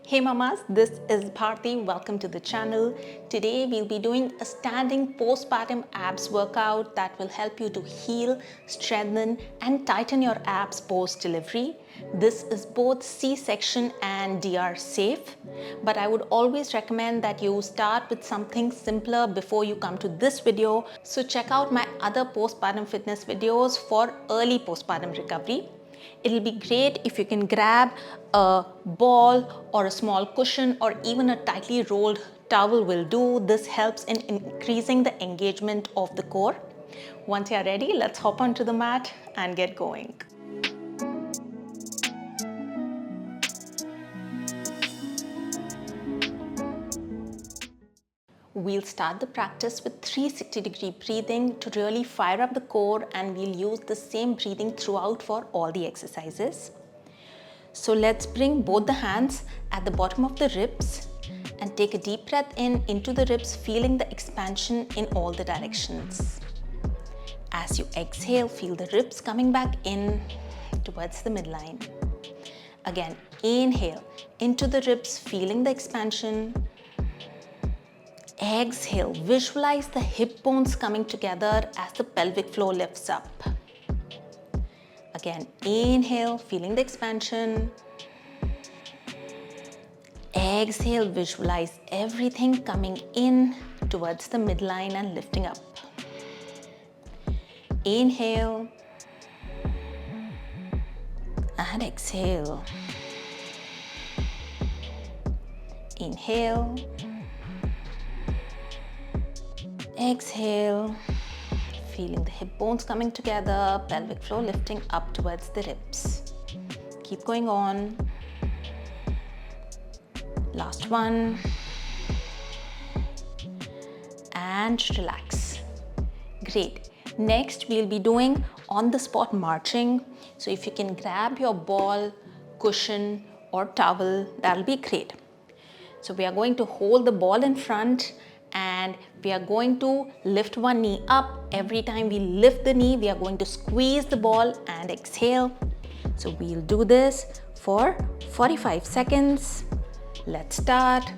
Hey mamas, this is Bharti. Welcome to the channel. Today we'll be doing a standing postpartum abs workout that will help you to heal, strengthen and tighten your abs post-delivery. This is both C-section and DR safe, but I would always recommend that you start with something simpler before you come to this video. So check out my other postpartum fitness videos for early postpartum recovery. It'll be great if you can grab a ball or a small cushion or even a tightly rolled towel will do. This helps in increasing the engagement of the core. Once you're ready, let's hop onto the mat and get going. We'll start the practice with 360-degree breathing to really fire up the core, and we'll use the same breathing throughout for all the exercises. So let's bring both the hands at the bottom of the ribs and take a deep breath in into the ribs, feeling the expansion in all the directions. As you exhale, feel the ribs coming back in towards the midline. Again, inhale into the ribs, feeling the expansion. Exhale, visualize the hip bones coming together as the pelvic floor lifts up. Again, inhale, feeling the expansion. Exhale, visualize everything coming in towards the midline and lifting up. Inhale and exhale. Inhale. Exhale, feeling the hip bones coming together, pelvic floor lifting up towards the ribs. Keep going on. Last one. And relax. Great. Next, we'll be doing on-the-spot marching. So if you can grab your ball, cushion or towel, that'll be great. So we are going to hold the ball in front and we are going to lift one knee up. Every time we lift the knee, we are going to squeeze the ball and exhale. So we'll do this for 45 seconds. Let's start.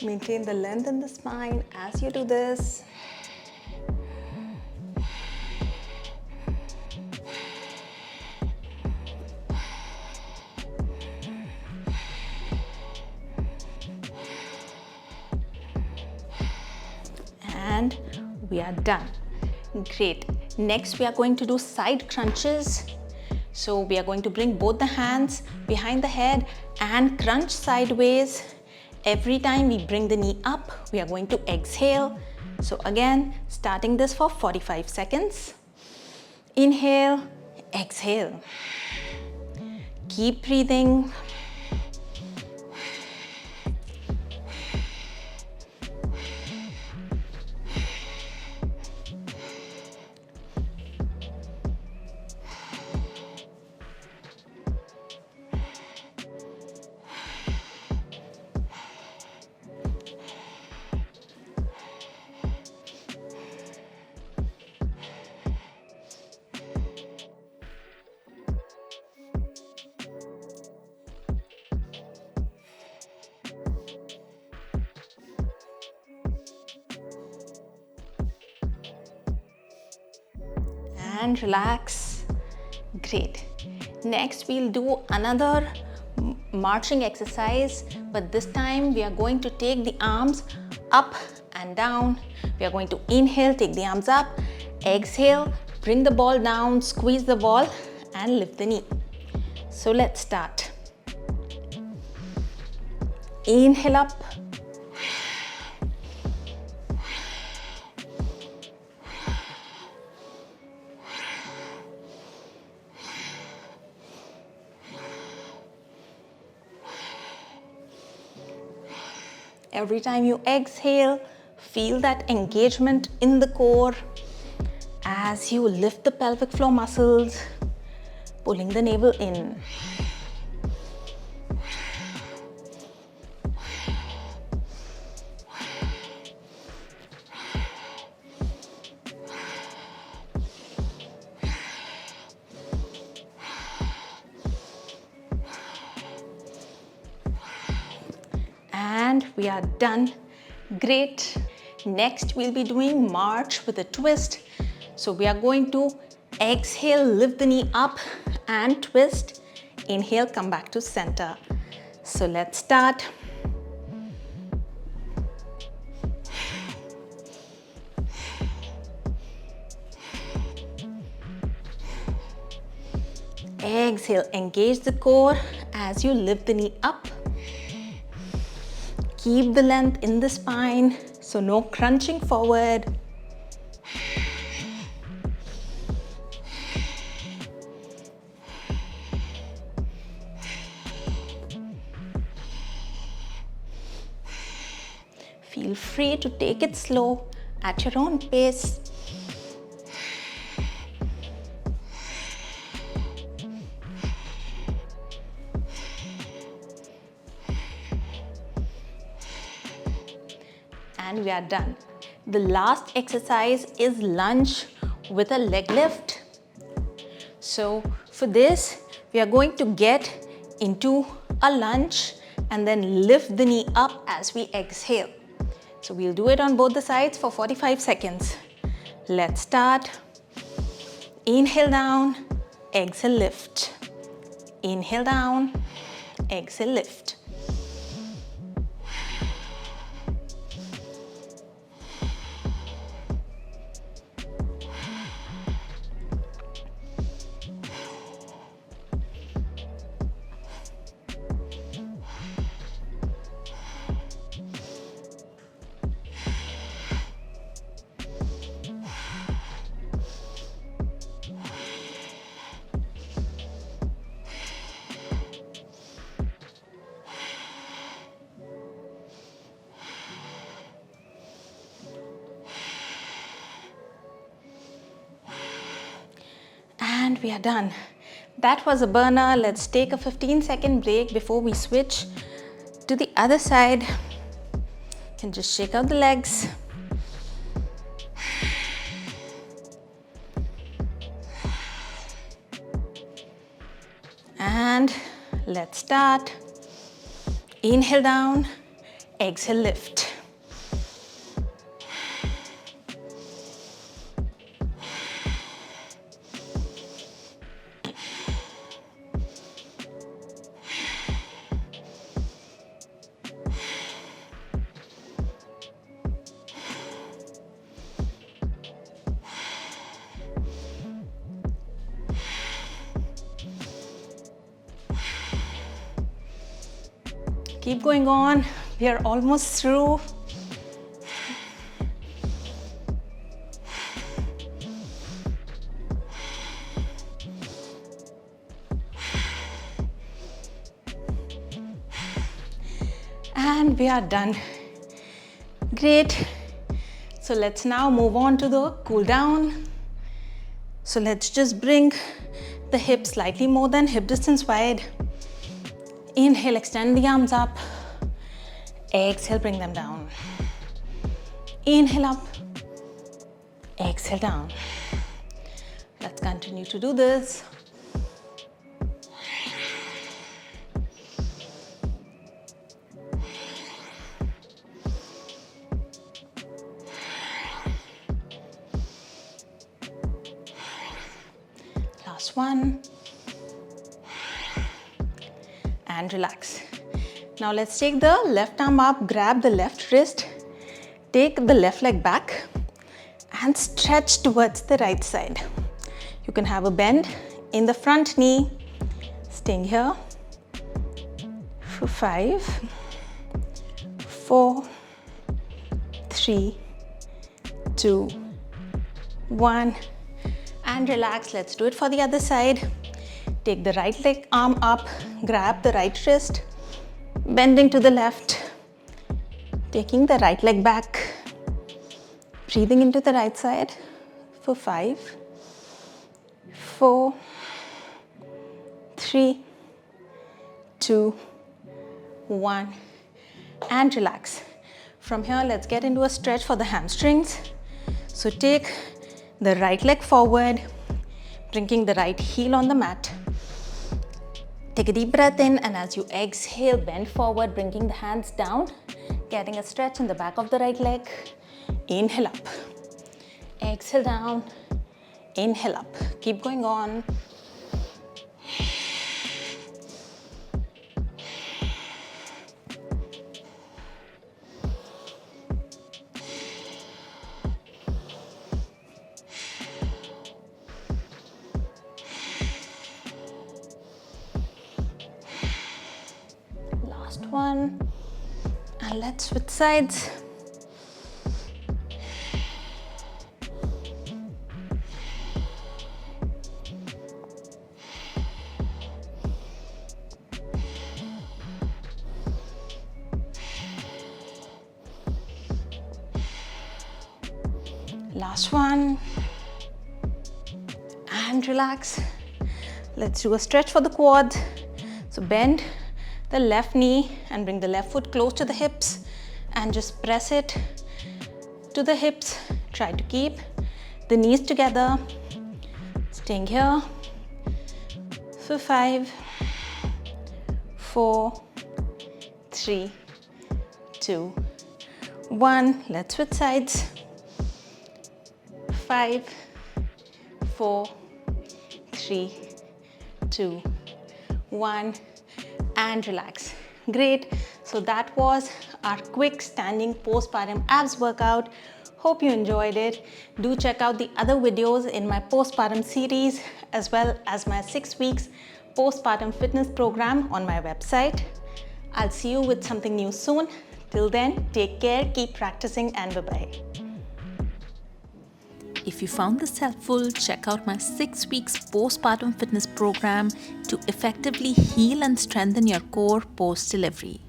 Maintain the length in the spine as you do this. And we are done. Great. Next, we are going to do side crunches. So we are going to bring both the hands behind the head and crunch sideways. Every time we bring the knee up, we are going to exhale. So again, starting this for 45 seconds. Inhale, exhale. Keep breathing. And relax. Great. Next, we'll do another marching exercise, but this time we are going to take the arms up and down. We are going to inhale, take the arms up, exhale, bring the ball down, squeeze the ball and lift the knee. So let's start. Inhale up. Every time you exhale, feel that engagement in the core as you lift the pelvic floor muscles, pulling the navel in. And we are done. Great. Next, we'll be doing march with a twist. So we are going to exhale, lift the knee up and twist. Inhale, come back to center. So let's start. Exhale, engage the core as you lift the knee up. Keep the length in the spine, so no crunching forward. Feel free to take it slow at your own pace. And we are done. The last exercise is lunge with a leg lift. So for this, we are going to get into a lunge and then lift the knee up as we exhale. So we'll do it on both the sides for 45 seconds. Let's start. Inhale down, exhale lift. Inhale down, exhale lift. And we are done. That was a burner. Let's take a 15-second break before we switch to the other side. You can just shake out the legs. And let's start. Inhale down, exhale lift. Keep going on. We are almost through. And we are done. Great. So let's now move on to the cool down. So let's just bring the hips slightly more than hip distance wide. Inhale, extend the arms up. Exhale, bring them down. Inhale up. Exhale down. Let's continue to do this. Last one. And relax. Now let's take the left arm up, grab the left wrist, take the left leg back and stretch towards the right side. You can have a bend in the front knee, staying here for 5, 4, 3, 2, 1 and relax. Let's do it for the other side. Take the right leg arm up, grab the right wrist, bending to the left. Taking the right leg back, breathing into the right side for 5, 4, 3, 2, 1, and relax. From here, let's get into a stretch for the hamstrings. So take the right leg forward, bringing the right heel on the mat. Take a deep breath in, and as you exhale, bend forward, bringing the hands down, getting a stretch in the back of the right leg. Inhale up, exhale down, inhale up. Keep going on. Last one, and let's switch sides. Last one, and relax. Let's do a stretch for the quads. So bend the left knee and bring the left foot close to the hips and just press it to the hips. Try to keep the knees together. Staying here for 5, 4, 3, 2, 1. Let's switch sides. 5, 4, 3, 2, 1, and relax. Great. So that was our quick standing postpartum abs workout. Hope you enjoyed it. Do check out the other videos in my postpartum series as well as my 6 weeks postpartum fitness program on my website. I'll see you with something new soon. Till then, take care, keep practicing, and bye-bye. If you found this helpful, check out my 6 weeks postpartum fitness program to effectively heal and strengthen your core post-delivery.